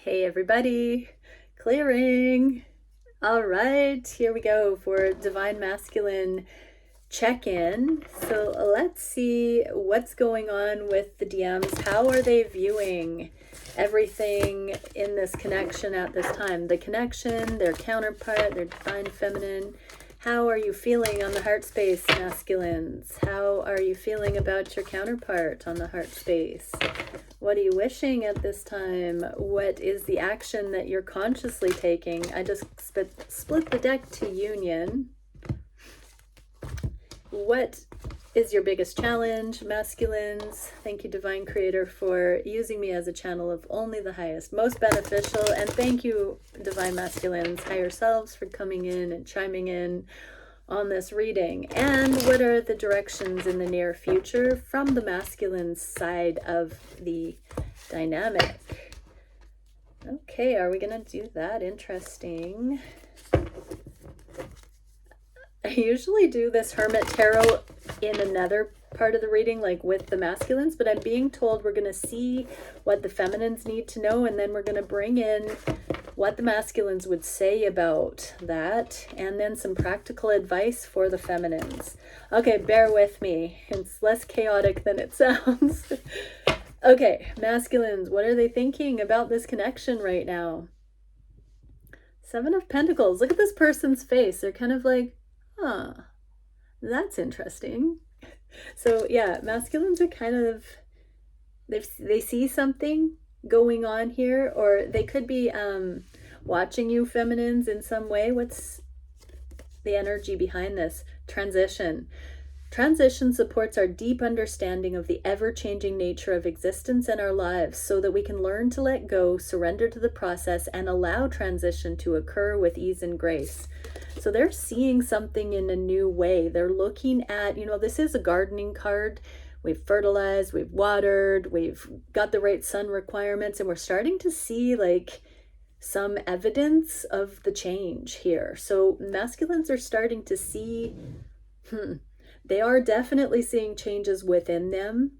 Hey everybody, clearing. All right, here we go for Divine Masculine check-in. So let's see what's going on with the DMs. How are they viewing everything in this connection at this time? The connection, their counterpart, their divine feminine. How are you feeling on the heart space, masculines? How are you feeling about your counterpart on the heart space? What are you wishing at this time? What is the action that you're consciously taking? I just split the deck to union. What is your biggest challenge, masculines? Thank you, Divine Creator, for using me as a channel of only the highest, most beneficial. And thank you, Divine Masculines, higher selves, for coming in and chiming in on this reading. And what are the directions in the near future from the masculine side of the dynamic? Okay, are we gonna do that? Interesting. I usually do this Hermit Tarot in another part of the reading, like with the masculines, but I'm being told we're going to see what the feminines need to know, and then we're going to bring in what the masculines would say about that, and then some practical advice for the feminines. Okay, bear with me. It's less chaotic than it sounds. Okay, masculines, what are they thinking about this connection right now? Seven of Pentacles. Look at this person's face. They're kind of like, huh, that's interesting. So yeah, masculines are kind of, they see something going on here, or they could be watching you, feminines, in some way. What's the energy behind this? Transition. Transition supports our deep understanding of the ever-changing nature of existence and our lives, so that we can learn to let go, surrender to the process, and allow transition to occur with ease and grace. So they're seeing something in a new way. They're looking at, this is a gardening card. We've fertilized, we've watered, we've got the right sun requirements, and we're starting to see like some evidence of the change here. So masculines are starting to see, they are definitely seeing changes within them.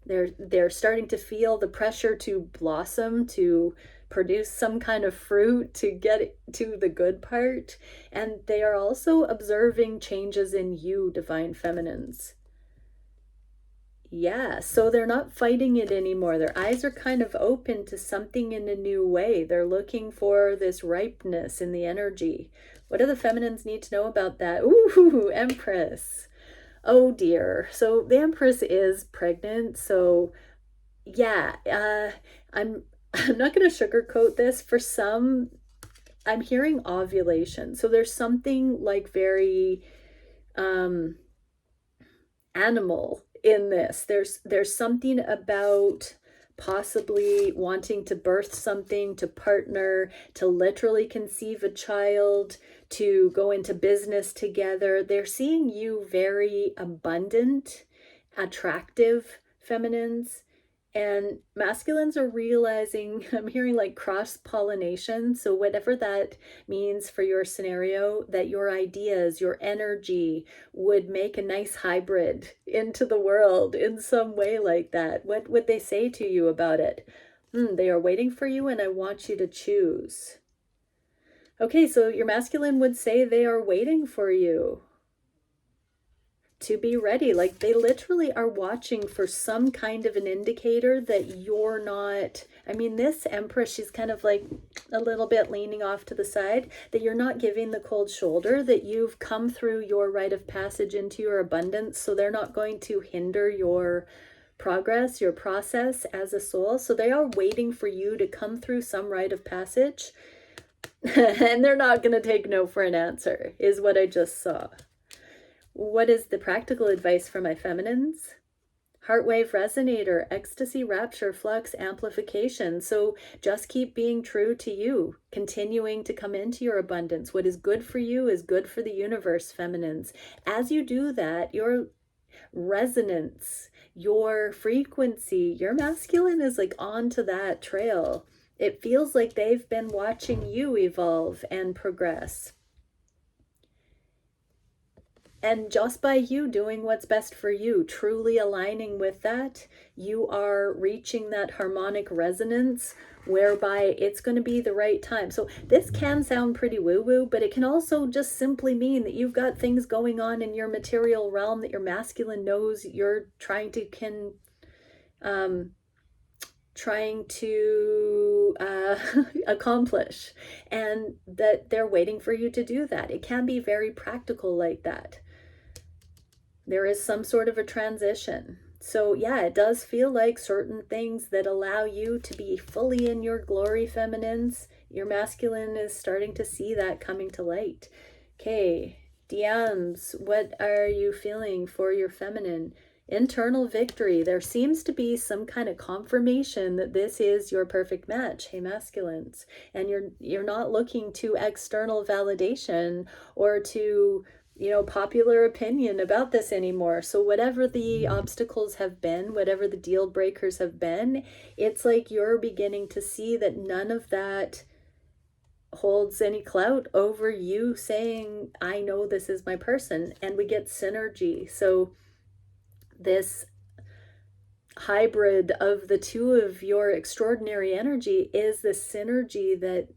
They're starting to feel the pressure to blossom, to produce some kind of fruit, to get to the good part. And they are also observing changes in you, divine feminines. Yeah, so they're not fighting it anymore. Their eyes are kind of open to something in a new way. They're looking for this ripeness in the energy. What do the feminines need to know about that? Ooh, Empress. Oh dear. So the Empress is pregnant. So yeah, I'm not going to sugarcoat this. For some, I'm hearing ovulation. So there's something like very animal in this. There's something about possibly wanting to birth something, to partner, to literally conceive a child, to go into business together. They're seeing you very abundant, attractive feminines. And masculines are realizing, I'm hearing like cross-pollination. So whatever that means for your scenario, that your ideas, your energy would make a nice hybrid into the world in some way like that. What would they say to you about it? They are waiting for you, and I want you to choose. Okay, so your masculine would say they are waiting for you to be ready. Like they literally are watching for some kind of an indicator that you're not, this Empress, she's kind of like a little bit leaning off to the side, that you're not giving the cold shoulder, that you've come through your rite of passage into your abundance, so they're not going to hinder your progress, your process as a soul. So they are waiting for you to come through some rite of passage, and they're not going to take no for an answer, is what I just saw. What is the practical advice for my feminines? Heartwave resonator, ecstasy, rapture, flux, amplification. So just keep being true to you, continuing to come into your abundance. What is good for you is good for the universe, feminines. As you do that, your resonance, your frequency, your masculine is like onto that trail. It feels like they've been watching you evolve and progress. And just by you doing what's best for you, truly aligning with that, you are reaching that harmonic resonance whereby it's going to be the right time. So this can sound pretty woo-woo, but it can also just simply mean that you've got things going on in your material realm that your masculine knows you're trying to accomplish, and that they're waiting for you to do that. It can be very practical like that. There is some sort of a transition. So yeah, it does feel like certain things that allow you to be fully in your glory, feminines, your masculine is starting to see that coming to light. Okay, DMs, what are you feeling for your feminine? Internal victory. There seems to be some kind of confirmation that this is your perfect match, hey masculines, and you're not looking to external validation or to popular opinion about this anymore. So whatever the obstacles have been, whatever the deal breakers have been, it's like you're beginning to see that none of that holds any clout over you saying, I know this is my person, and we get synergy. So this hybrid of the two of your extraordinary energy is the synergy that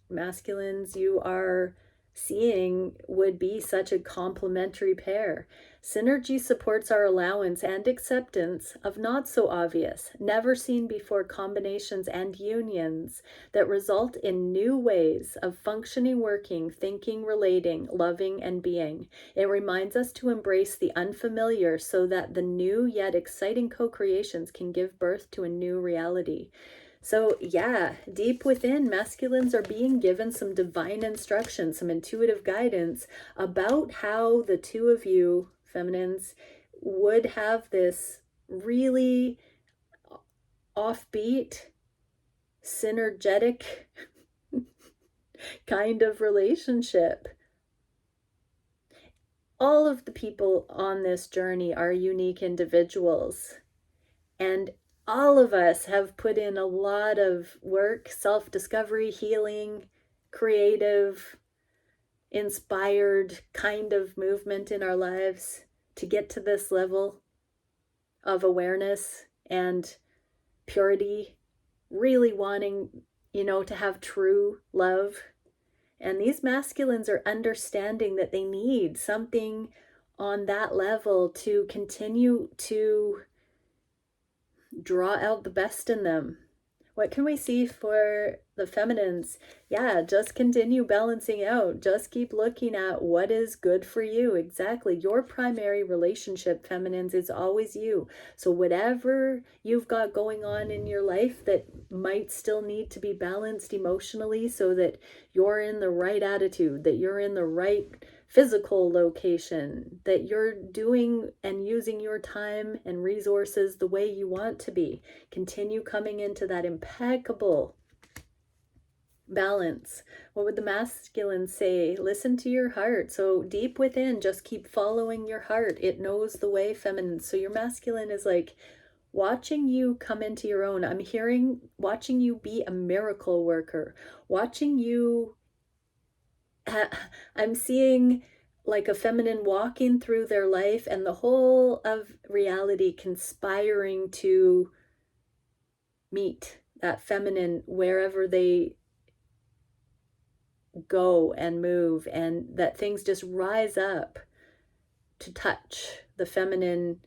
masculines you are seeing would be such a complementary pair. Synergy supports our allowance and acceptance of not so obvious, never seen before combinations and unions that result in new ways of functioning, working, thinking, relating, loving, and being. It reminds us to embrace the unfamiliar so that the new yet exciting co-creations can give birth to a new reality. So yeah, deep within, masculines are being given some divine instruction, some intuitive guidance about how the two of you, feminines, would have this really offbeat, synergetic kind of relationship. All of the people on this journey are unique individuals, and all of us have put in a lot of work, self-discovery, healing, creative, inspired kind of movement in our lives to get to this level of awareness and purity, really wanting, to have true love. And these masculines are understanding that they need something on that level to continue to draw out the best in them. What can we see for the feminines? Yeah, just continue balancing out. Just keep looking at what is good for you. Exactly. Your primary relationship, feminines, is always you. So whatever you've got going on in your life that might still need to be balanced emotionally so that you're in the right attitude, that you're in the right physical location, that you're doing and using your time and resources the way you want to be. Continue coming into that impeccable balance. What would the masculine say? Listen to your heart. So deep within, just keep following your heart. It knows the way, feminine. So your masculine is like watching you come into your own. I'm hearing, watching you be a miracle worker, watching you I'm seeing like a feminine walking through their life and the whole of reality conspiring to meet that feminine wherever they go and move, and that things just rise up to touch the feminine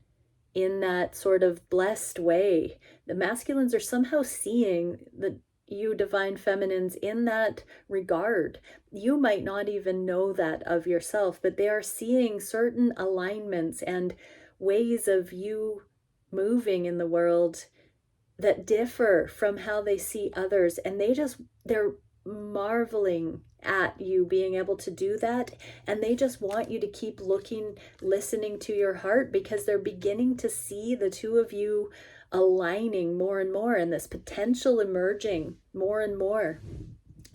in that sort of blessed way. The masculines are somehow seeing the you divine feminines in that regard. You might not even know that of yourself, but they are seeing certain alignments and ways of you moving in the world that differ from how they see others, and they're marveling at you being able to do that, and they just want you to keep looking, listening to your heart, because they're beginning to see the two of you aligning more and more, and this potential emerging more and more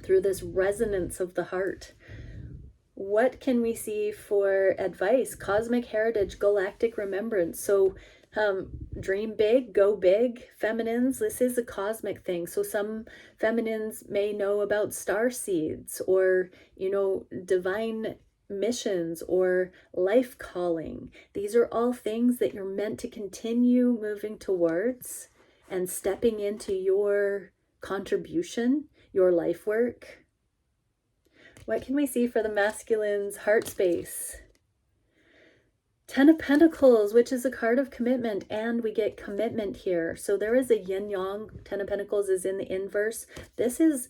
through this resonance of the heart. What can we see for advice? Cosmic heritage, galactic remembrance. So dream big, go big, feminines. This is a cosmic thing. So some feminines may know about star seeds, or divine missions, or life calling. These are all things that you're meant to continue moving towards and stepping into your contribution, your life work. What can we see for the masculine's heart space? 10 of Pentacles, which is a card of commitment, and we get commitment here. So there is a yin-yang. 10 of Pentacles is in the inverse. This is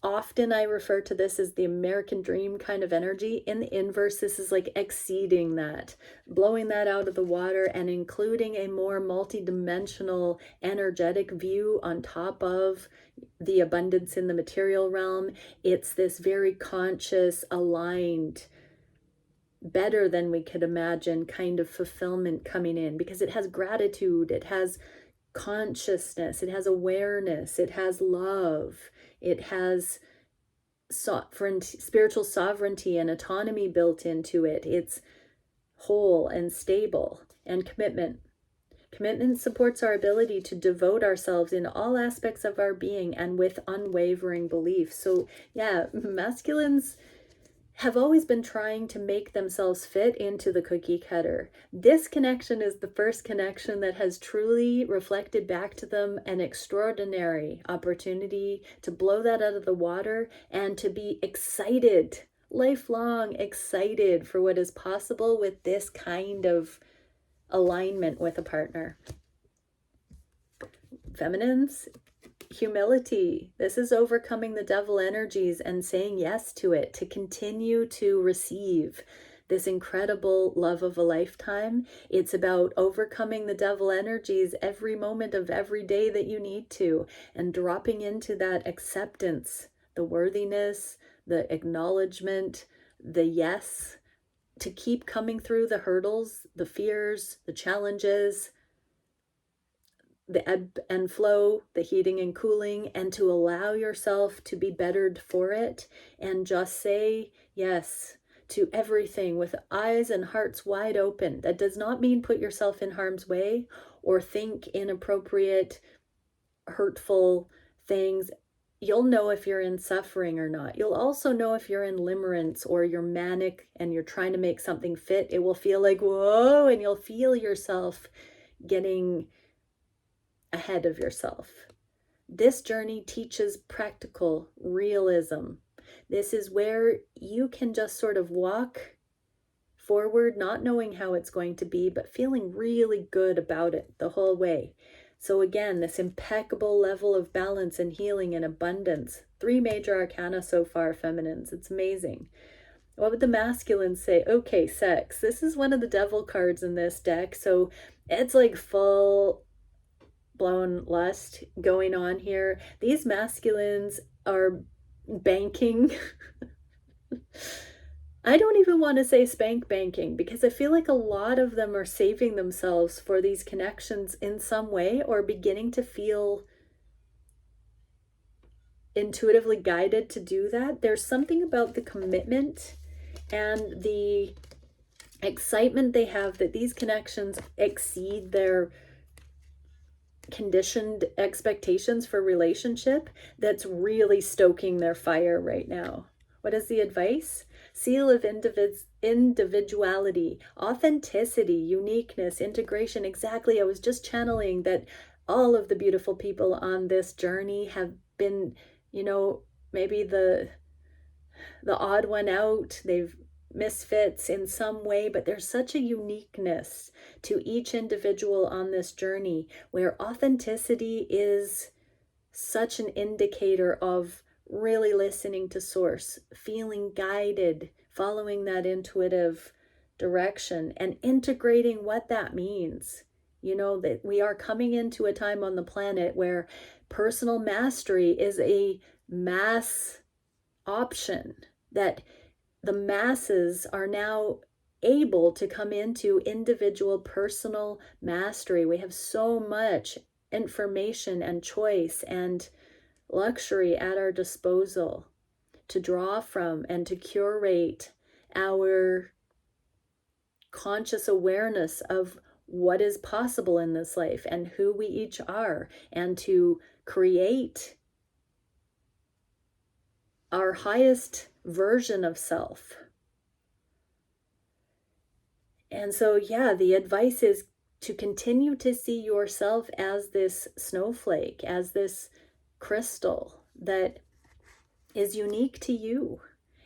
often, I refer to this as the American dream kind of energy. In the inverse, this is like exceeding that, blowing that out of the water and including a more multi-dimensional energetic view on top of the abundance in the material realm. It's this very conscious, aligned, better than we could imagine kind of fulfillment coming in, because it has gratitude, it has consciousness, it has awareness, it has love, it has spiritual sovereignty and autonomy built into it. It's whole and stable. And commitment. Commitment supports our ability to devote ourselves in all aspects of our being and with unwavering belief. So yeah, masculines have always been trying to make themselves fit into the cookie cutter. This connection is the first connection that has truly reflected back to them an extraordinary opportunity to blow that out of the water and to be excited, lifelong excited for what is possible with this kind of alignment with a partner. Feminines, humility. This is overcoming the devil energies and saying yes to it, to continue to receive this incredible love of a lifetime. It's about overcoming the devil energies every moment of every day that you need to, and dropping into that acceptance, the worthiness, the acknowledgement, the yes, to keep coming through the hurdles, the fears, the challenges, the ebb and flow, the heating and cooling, and to allow yourself to be bettered for it, and just say yes to everything with eyes and hearts wide open. That does not mean put yourself in harm's way or think inappropriate, hurtful things. You'll know if you're in suffering or not. You'll also know if you're in limerence or you're manic and you're trying to make something fit. It will feel like, whoa, and you'll feel yourself getting ahead of yourself. This journey teaches practical realism. This is where you can just sort of walk forward, not knowing how it's going to be, but feeling really good about it the whole way. So again, this impeccable level of balance and healing and abundance. 3 major arcana so far, feminines. It's amazing. What would the masculine say? Okay, sex. This is one of the devil cards in this deck. So it's like full blown lust going on here. These masculines are banking. I don't even want to say spank banking, because I feel like a lot of them are saving themselves for these connections in some way, or beginning to feel intuitively guided to do that. There's something about the commitment and the excitement they have that these connections exceed their conditioned expectations for relationship that's really stoking their fire right now. What is the advice? Seal of individuality, authenticity, uniqueness, integration. Exactly. I was just channeling that all of the beautiful people on this journey have been, maybe the odd one out. They've misfits in some way, but there's such a uniqueness to each individual on this journey, where authenticity is such an indicator of really listening to source, feeling guided, following that intuitive direction, and integrating what that means. That we are coming into a time on the planet where personal mastery is a mass option, that the masses are now able to come into individual personal mastery. We have so much information and choice and luxury at our disposal to draw from and to curate our conscious awareness of what is possible in this life and who we each are, and to create our highest version of self. And so, yeah, the advice is to continue to see yourself as this snowflake, as this crystal that is unique to you,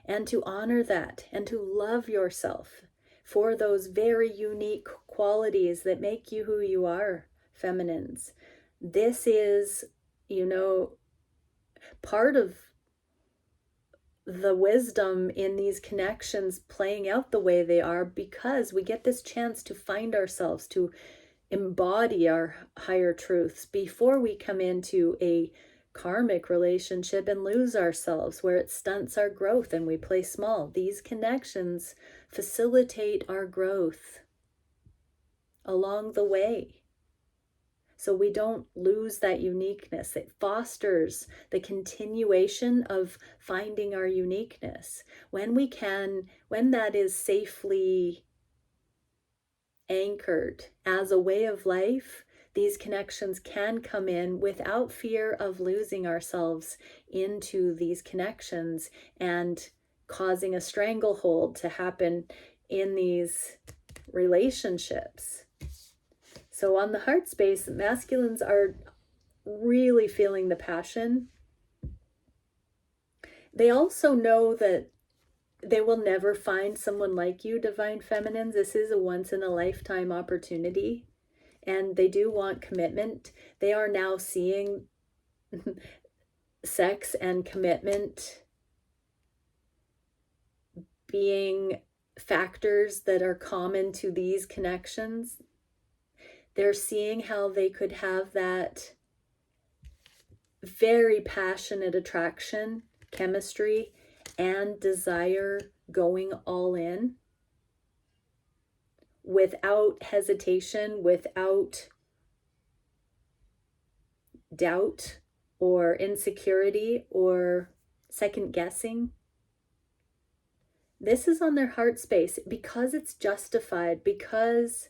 and to honor that and to love yourself for those very unique qualities that make you who you are, feminines. This is, part of the wisdom in these connections playing out the way they are, because we get this chance to find ourselves, to embody our higher truths before we come into a karmic relationship and lose ourselves, where it stunts our growth and we play small. These connections facilitate our growth along the way, so we don't lose that uniqueness. It fosters the continuation of finding our uniqueness. When that is safely anchored as a way of life, these connections can come in without fear of losing ourselves into these connections and causing a stranglehold to happen in these relationships. So on the heart space, masculines are really feeling the passion. They also know that they will never find someone like you, divine feminines. This is a once-in-a-lifetime opportunity, and they do want commitment. They are now seeing sex and commitment being factors that are common to these connections. They're seeing how they could have that very passionate attraction, chemistry, and desire going all in without hesitation, without doubt or insecurity or second guessing. This is on their heart space because it's justified, because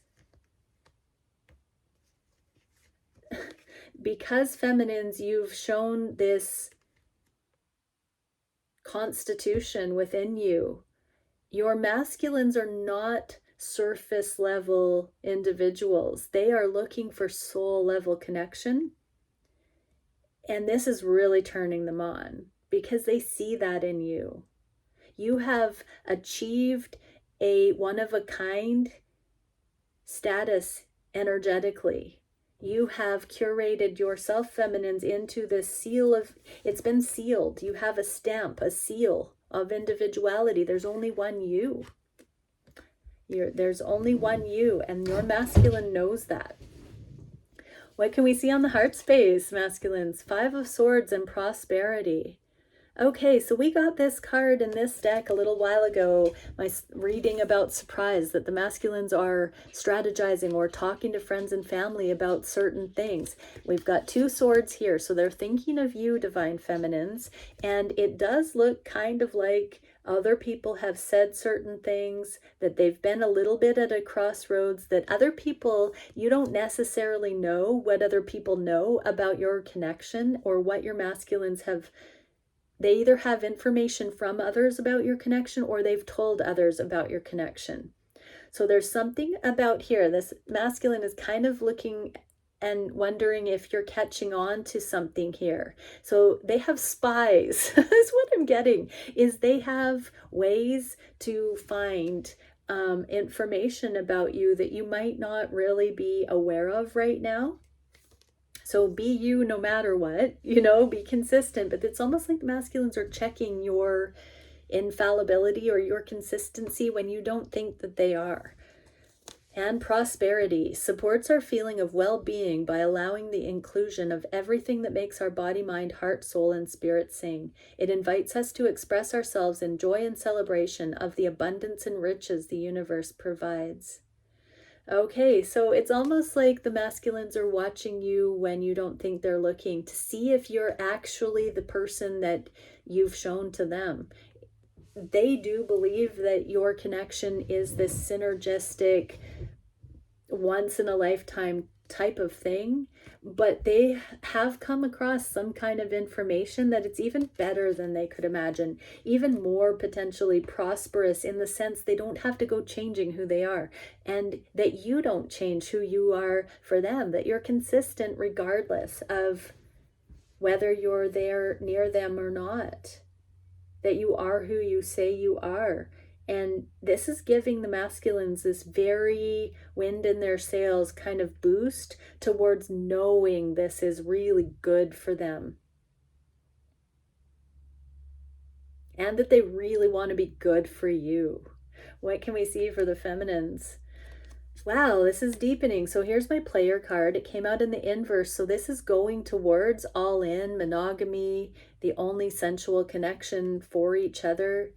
feminines, you've shown this constitution within you. Your masculines are not surface level individuals. They are looking for soul level connection. And this is really turning them on because they see that in you. You have achieved a one-of-a-kind status energetically. You have curated yourself, feminines, into this seal of, it's been sealed. You have a stamp, a seal of individuality. There's only one you. There's only one you, and your masculine knows that. What can we see on the heart space, masculines? 5 of Swords and prosperity. Okay, so we got this card in this deck a little while ago, my reading about surprise, that the masculines are strategizing or talking to friends and family about certain things. We've got 2 swords here, so they're thinking of you, divine feminines, and it does look kind of like other people have said certain things, that they've been a little bit at a crossroads, that other people, you don't necessarily know what other people know about your connection or what your masculines have. They either have information from others about your connection or they've told others about your connection. So there's something about here. This masculine is kind of looking and wondering if you're catching on to something here. So they have spies. That's what I'm getting, is they have ways to find information about you that you might not really be aware of right now. So be you no matter what, be consistent. But it's almost like the masculines are checking your infallibility or your consistency when you don't think that they are. And prosperity supports our feeling of well-being by allowing the inclusion of everything that makes our body, mind, heart, soul, and spirit sing. It invites us to express ourselves in joy and celebration of the abundance and riches the universe provides. Okay, so it's almost like the masculines are watching you when you don't think they're looking, to see if you're actually the person that you've shown to them. They do believe that your connection is this synergistic, once-in-a-lifetime type of thing, but they have come across some kind of information that it's even better than they could imagine, even more potentially prosperous, in the sense they don't have to go changing who they are, and that you don't change who you are for them, that you're consistent regardless of whether you're there near them or not, that you are who you say you are. And this is giving the masculines this very wind in their sails kind of boost towards knowing this is really good for them. And that they really want to be good for you. What can we see for the feminines? Wow, this is deepening. So here's my player card. It came out in the inverse. So this is going towards all in, monogamy, the only sensual connection for each other.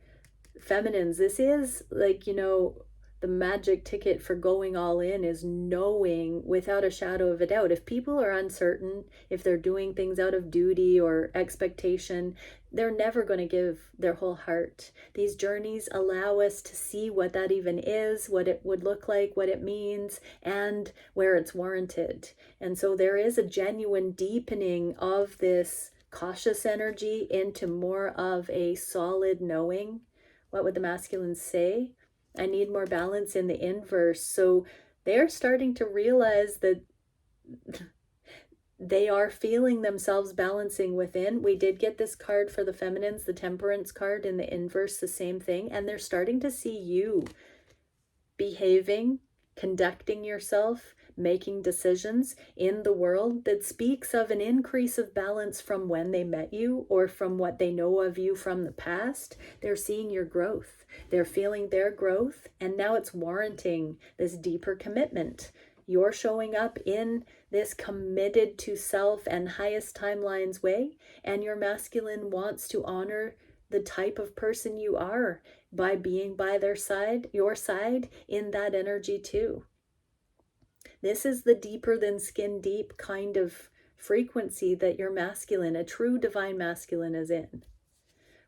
Feminines, this is like, you know, the magic ticket for going all in is knowing without a shadow of a doubt. If people are uncertain, if they're doing things out of duty or expectation, they're never going to give their whole heart. These journeys allow us to see what that even is, what it would look like, what it means, and where it's warranted. And so there is a genuine deepening of this cautious energy into more of a solid knowing. What would the masculines say? I need more balance in the inverse. So they're starting to realize that they are feeling themselves balancing within. We did get this card for the feminines, the temperance card in the inverse, the same thing. And they're starting to see you behaving, conducting yourself, making decisions in the world that speaks of an increase of balance from when they met you or from what they know of you from the past. They're seeing your growth. They're feeling their growth, and now it's warranting this deeper commitment. You're showing up in this committed to self and highest timelines way, and your masculine wants to honor the type of person you are by being by their side, your side, in that energy too. This is the deeper than skin deep kind of frequency that your masculine, a true divine masculine, is in.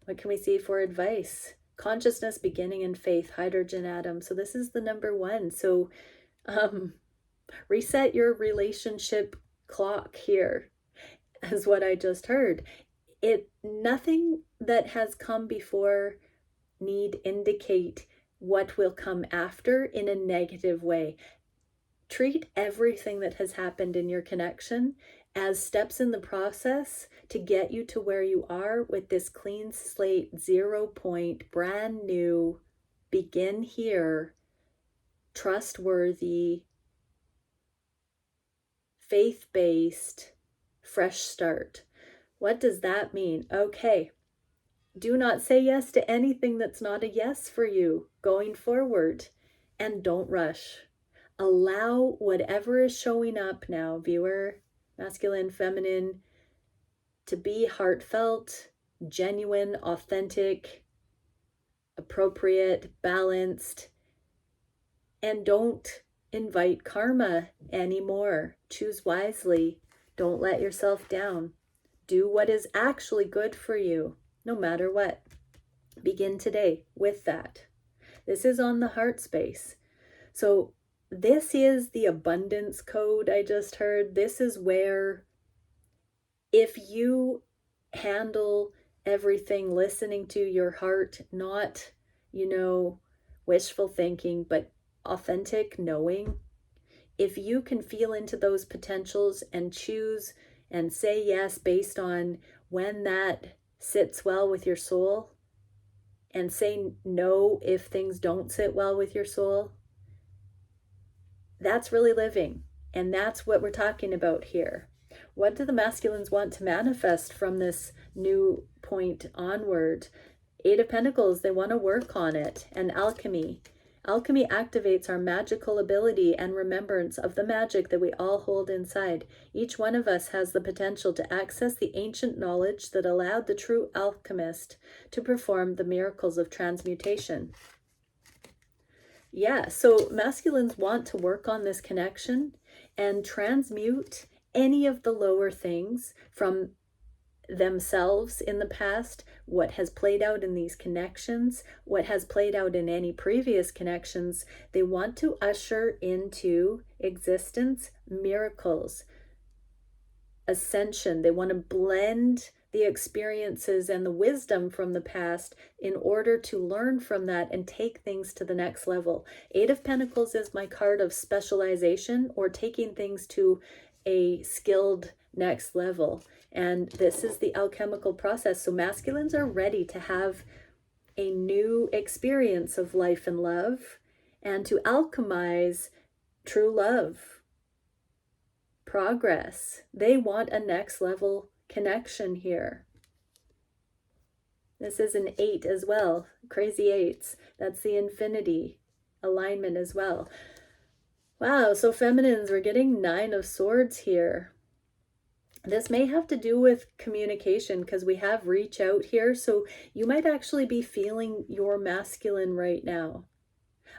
What can we see for advice? Consciousness, beginning, and faith, hydrogen atom. So this is the number one. So reset your relationship clock here, is what I just heard. Nothing that has come before need indicate what will come after in a negative way. Treat everything that has happened in your connection as steps in the process to get you to where you are with this clean slate, 0 point, brand new, begin here, trustworthy, faith-based, fresh start. What does that mean? Okay. Do not say yes to anything that's not a yes for you going forward, and don't rush. Allow whatever is showing up now, viewer, masculine, feminine, to be heartfelt, genuine, authentic, appropriate, balanced, and don't invite karma anymore. Choose wisely. Don't let yourself down. Do what is actually good for you, no matter what. Begin today with that. This is on the heart space. So this is the abundance code I just heard. This is where, if you handle everything listening to your heart, not, wishful thinking, but authentic knowing, if you can feel into those potentials and choose and say yes based on when that sits well with your soul, and say no if things don't sit well with your soul, that's really living. And that's what we're talking about here. What do the masculines want to manifest from this new point onward? 8 of Pentacles, they want to work on it. And alchemy. Alchemy activates our magical ability and remembrance of the magic that we all hold inside. Each one of us has the potential to access the ancient knowledge that allowed the true alchemist to perform the miracles of transmutation. Yeah, so masculines want to work on this connection and transmute any of the lower things from themselves in the past, what has played out in these connections, what has played out in any previous connections. They want to usher into existence miracles, ascension. They want to blend the experiences and the wisdom from the past in order to learn from that and take things to the next level. 8 of Pentacles is my card of specialization, or taking things to a skilled next level. And this is the alchemical process. So masculines are ready to have a new experience of life and love, and to alchemize true love, progress. They want a next level connection here. This is an 8 as well. Crazy 8s. That's the infinity alignment as well. Wow, so feminines, we're getting 9 of Swords here. This may have to do with communication, because we have reach out here. So you might actually be feeling your masculine right now.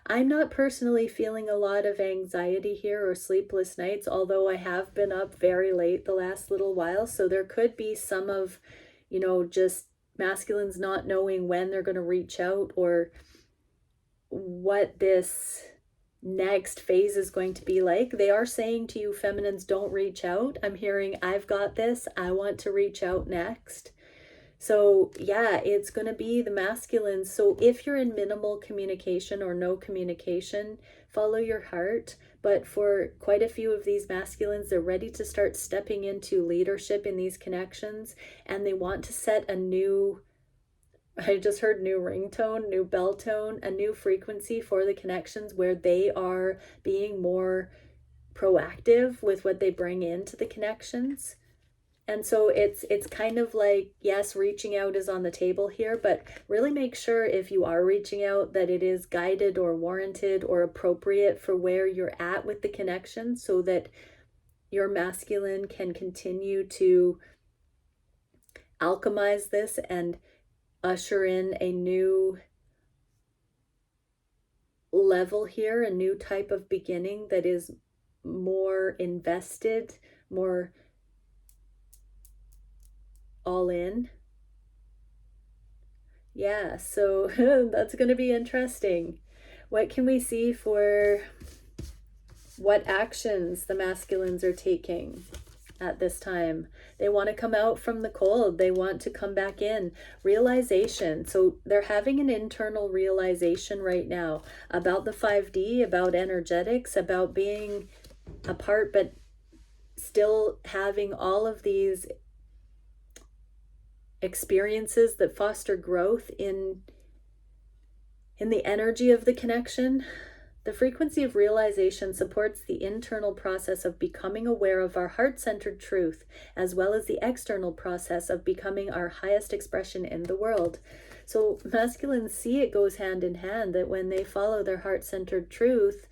I'm not personally feeling a lot of anxiety here or sleepless nights, although I have been up very late the last little while. So there could be some of, you know, just masculines not knowing when they're going to reach out, or what this next phase is going to be like. They are saying to you, feminines, don't reach out. I'm hearing, I've got this. I want to reach out next. So yeah, it's going to be the masculines. So if you're in minimal communication or no communication, follow your heart. But for quite a few of these masculines, they're ready to start stepping into leadership in these connections, and they want to set a new, I just heard new ringtone, new bell tone, a new frequency for the connections, where they are being more proactive with what they bring into the connections. And so it's kind of like, yes, reaching out is on the table here, but really make sure if you are reaching out that it is guided or warranted or appropriate for where you're at with the connection, so that your masculine can continue to alchemize this and usher in a new level here, a new type of beginning that is more invested, more all in. Yeah, so that's going to be interesting. What can we see for what actions the masculines are taking at this time? They want to come out from the cold. They want to come back in. Realization. So they're having an internal realization right now about the 5D, about energetics, about being apart, but still having all of these experiences that foster growth in the energy of the connection. The frequency of realization supports the internal process of becoming aware of our heart-centered truth, as well as the external process of becoming our highest expression in the world. So masculines see it goes hand in hand, that when they follow their heart-centered truth,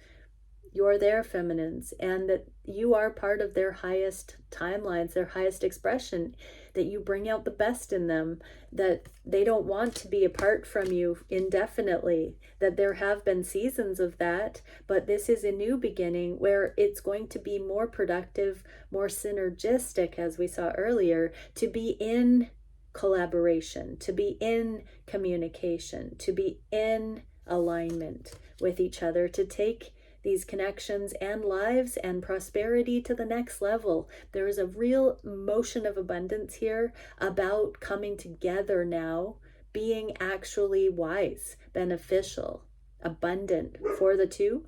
you're their feminines, and that you are part of their highest timelines, their highest expression, that you bring out the best in them, that they don't want to be apart from you indefinitely, that there have been seasons of that, but this is a new beginning where it's going to be more productive, more synergistic, as we saw earlier, to be in collaboration, to be in communication, to be in alignment with each other, to take these connections and lives and prosperity to the next level. There is a real motion of abundance here about coming together now, being actually wise, beneficial, abundant for the two.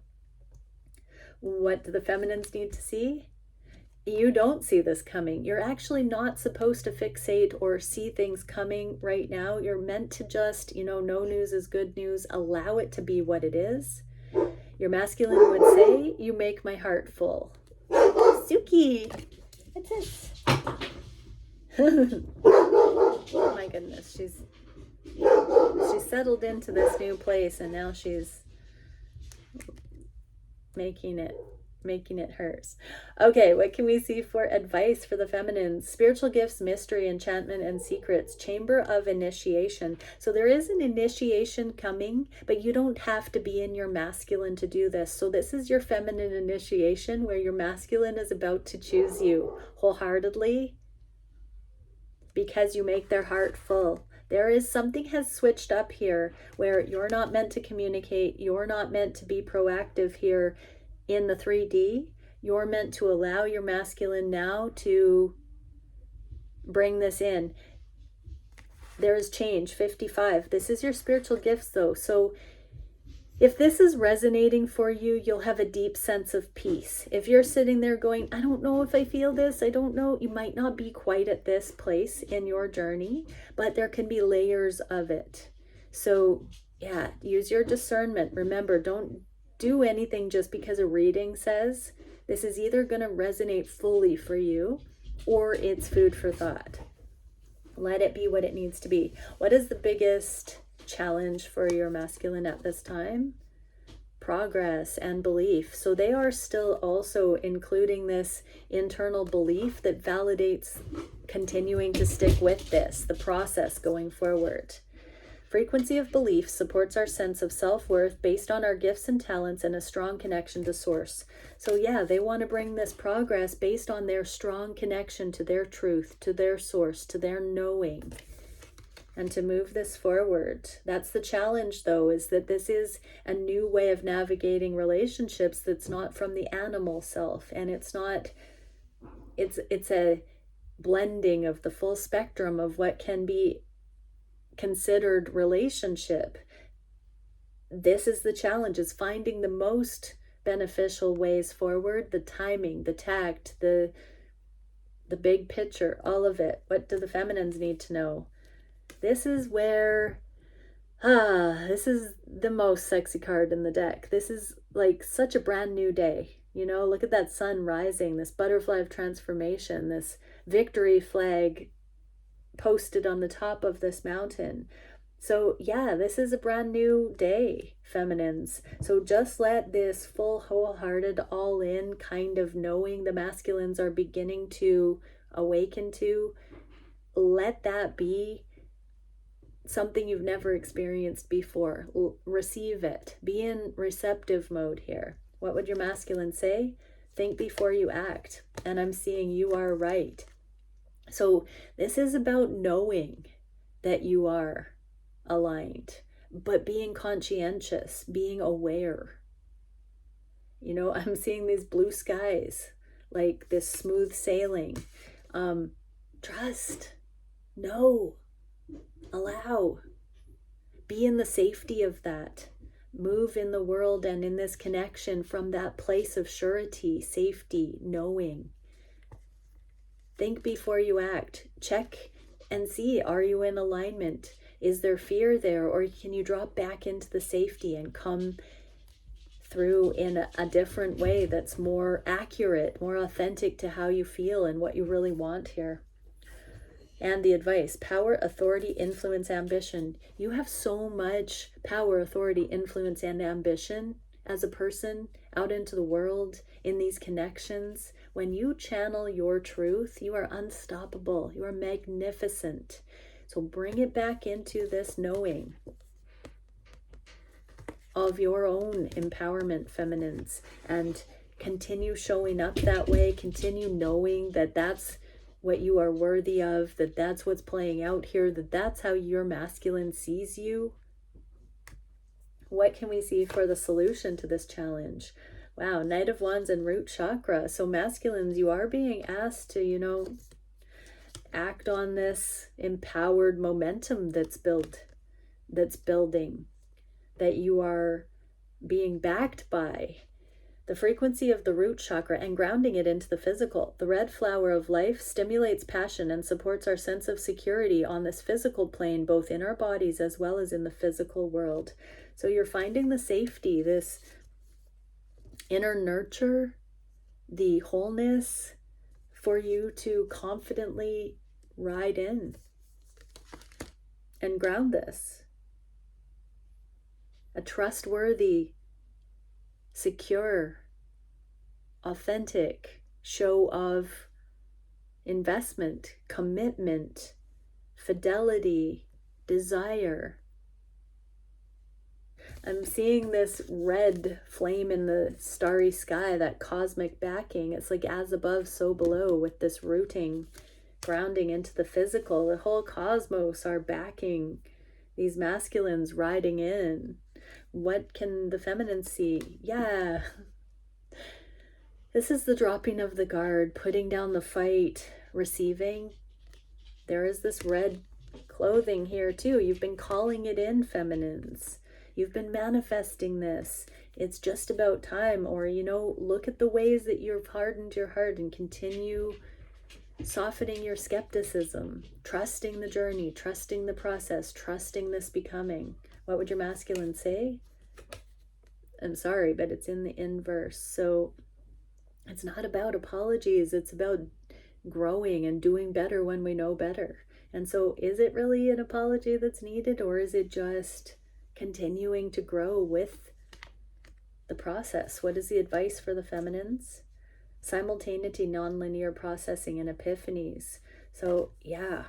What do the feminines need to see? You don't see this coming. You're actually not supposed to fixate or see things coming right now. You're meant to just, no news is good news. Allow it to be what it is. Your masculine would say, you make my heart full. Suki! What's this? Oh my goodness, she's settled into this new place, and now she's making it hers. Okay, what can we see for advice for the feminines? Spiritual gifts, mystery, enchantment, and secrets. Chamber of initiation. So there is an initiation coming, but you don't have to be in your masculine to do this. So this is your feminine initiation, where your masculine is about to choose you wholeheartedly because you make their heart full. There is something has switched up here where you're not meant to communicate. You're not meant to be proactive here. In the 3D, you're meant to allow your masculine now to bring this in. There is change, 55. This is your spiritual gifts though. So If this is resonating for you, you'll have a deep sense of peace. If you're sitting there going, I don't know if I feel this, I don't know, you might not be quite at this place in your journey, but there can be layers of it. So yeah, use your discernment. Remember, don't do anything just because a reading says. This is either going to resonate fully for you or it's food for thought. Let it be what it needs to be. What is the biggest challenge for your masculine at this time? Progress and belief. So they are still also including this internal belief that validates continuing to stick with this, the process going forward. Frequency of belief supports our sense of self-worth based on our gifts and talents and a strong connection to source. So yeah, they want to bring this progress based on their strong connection to their truth, to their source, to their knowing, and to move this forward. That's the challenge though, is that this is a new way of navigating relationships that's not from the animal self, and it's a blending of the full spectrum of what can be considered relationship. This is the challenge, is finding the most beneficial ways forward, the timing, the tact, the big picture, all of it. What do the feminines need to know? This is where this is the most sexy card in the deck. This is like such a brand new day. You know, look at that sun rising, this butterfly of transformation, this victory flag posted on the top of this mountain. So yeah, this is a brand new day, feminines. So just let this full, wholehearted, all in kind of knowing the masculines are beginning to awaken to, let that be something you've never experienced before. Receive it. Be in receptive mode here. What would your masculine say? Think before you act. And I'm seeing you are right. So this is about knowing that you are aligned, but being conscientious, being aware. You know, I'm seeing these blue skies, like this smooth sailing. Trust, know, allow, be in the safety of that. Move in the world and in this connection from that place of surety, safety, knowing. Think before you act. Check and see, are you in alignment? Is there fear there? Or can you drop back into the safety and come through in a different way that's more accurate, more authentic to how you feel and what you really want here? And the advice: power, authority, influence, ambition. You have so much power, authority, influence, and ambition as a person out into the world in these connections. When you channel your truth, you are unstoppable. You are magnificent. So bring it back into this knowing of your own empowerment, feminines, and continue showing up that way. Continue knowing that that's what you are worthy of, that that's what's playing out here, that that's how your masculine sees you. What can we see for the solution to this challenge? Wow, Knight of Wands and root chakra. So masculines, you are being asked to, you know, act on this empowered momentum that's building, that you are being backed by. The frequency of the root chakra and grounding it into the physical. The red flower of life stimulates passion and supports our sense of security on this physical plane, both in our bodies as well as in the physical world. So you're finding the safety, this inner nurture, the wholeness for you to confidently ride in and ground this. A trustworthy, secure, authentic show of investment, commitment, fidelity, desire. I'm seeing this red flame in the starry sky, that cosmic backing. It's like as above, so below, with this rooting, grounding into the physical. The whole cosmos are backing these masculines riding in. What can the feminine see? Yeah. This is the dropping of the guard, putting down the fight, receiving. There is this red clothing here too. You've been calling it in, feminines. You've been manifesting this. It's just about time. Or, you know, look at the ways that you've hardened your heart, and continue softening your skepticism, trusting the journey, trusting the process, trusting this becoming. What would your masculine say? I'm sorry, but it's in the inverse. So it's not about apologies. It's about growing and doing better when we know better. And so is it really an apology that's needed, or is it just continuing to grow with the process? What is the advice for the feminines? Simultaneity, nonlinear processing, and epiphanies. So yeah,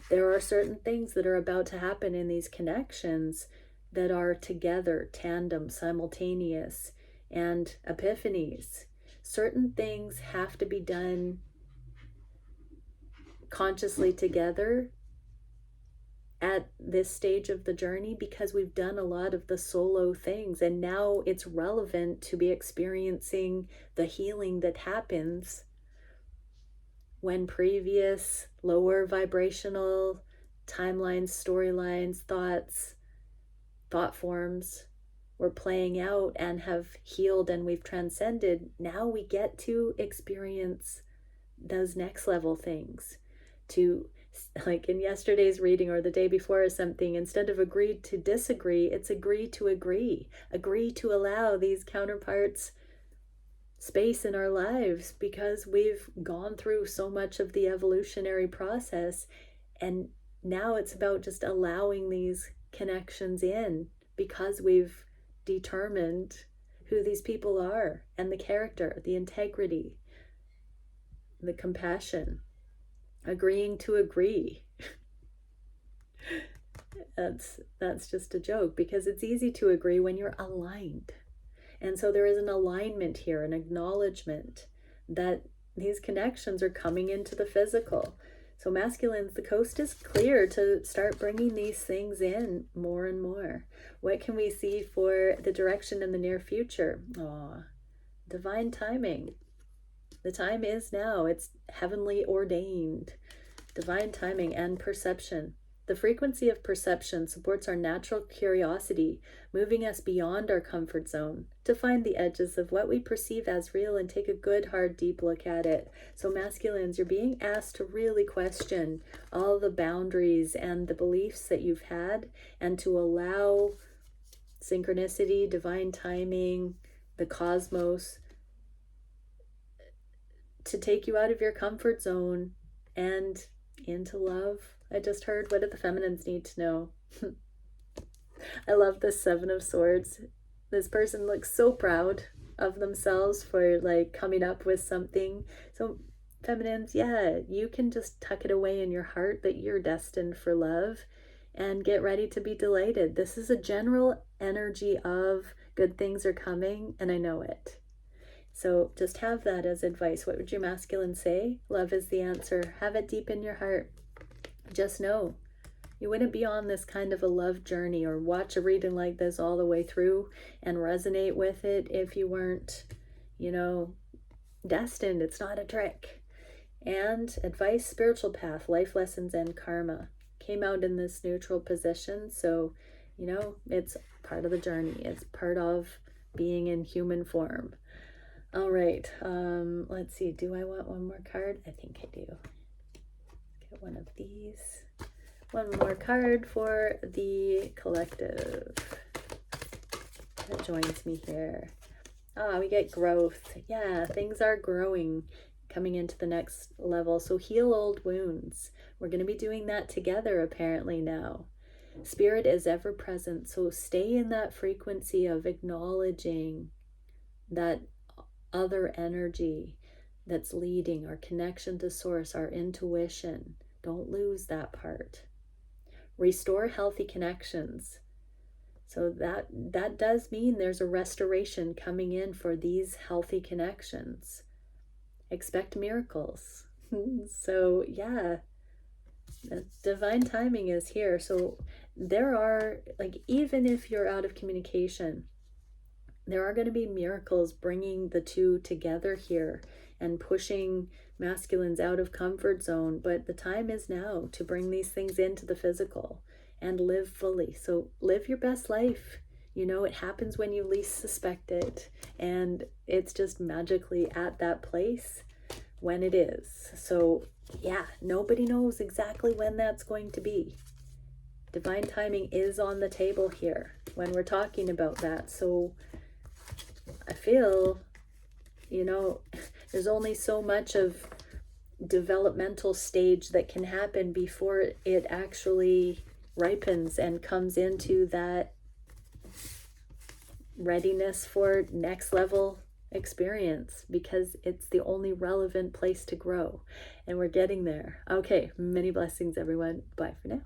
there are certain things that are about to happen in these connections that are together, tandem, simultaneous, and epiphanies. Certain things have to be done consciously together at this stage of the journey, because we've done a lot of the solo things, and now it's relevant to be experiencing the healing that happens when previous lower vibrational timelines, storylines, thought forms were playing out and have healed and we've transcended. Now we get to experience those next level things, to, like in yesterday's reading or the day before or something, instead of agreed to disagree, it's agree to agree to allow these counterparts space in our lives, because we've gone through so much of the evolutionary process, and now it's about just allowing these connections in, because we've determined who these people are, and the character, the integrity, the compassion, agreeing to agree. That's just a joke, because it's easy to agree when you're aligned. And so there is an alignment here, an acknowledgement that these connections are coming into the physical. So masculines, the coast is clear to start bringing these things in more and more. What can we see for the direction in the near future? Divine timing. The time is now. It's heavenly ordained. Divine timing and perception. The frequency of perception supports our natural curiosity, moving us beyond our comfort zone to find the edges of what we perceive as real and take a good, hard, deep look at it. So masculines, you're being asked to really question all the boundaries and the beliefs that you've had, and to allow synchronicity, divine timing, the cosmos to take you out of your comfort zone and into love. I just heard, what do the feminines need to know? I love the Seven of Swords. This person looks so proud of themselves for like coming up with something. So feminines, yeah, you can just tuck it away in your heart that you're destined for love, and get ready to be delighted. This is a general energy of good things are coming, and I know it. So just have that as advice. What would your masculine say? Love is the answer. Have it deep in your heart. Just know you wouldn't be on this kind of a love journey or watch a reading like this all the way through and resonate with it if you weren't, destined. It's not a trick. And advice, spiritual path, life lessons, and karma came out in this neutral position. So, it's part of the journey. It's part of being in human form. All right. Let's see. Do I want one more card? I think I do. Get one of these. One more card for the collective that joins me here. We get growth. Yeah, things are growing, coming into the next level. So heal old wounds. We're going to be doing that together apparently now. Spirit is ever present. So stay in that frequency of acknowledging that other energy that's leading, our connection to source, our intuition. Don't lose that part. Restore healthy connections. So that does mean there's a restoration coming in for these healthy connections. Expect miracles. So yeah, divine timing is here. So there are, even if you're out of communication, there are going to be miracles bringing the two together here and pushing masculines out of comfort zone. But the time is now to bring these things into the physical and live fully. So live your best life. You know, it happens when you least suspect it, and it's just magically at that place when it is. So yeah, nobody knows exactly when that's going to be. Divine timing is on the table here when we're talking about that. So I feel, you know, there's only so much of developmental stage that can happen before it actually ripens and comes into that readiness for next level experience, because it's the only relevant place to grow, and we're getting there. Okay, many blessings everyone. Bye for now.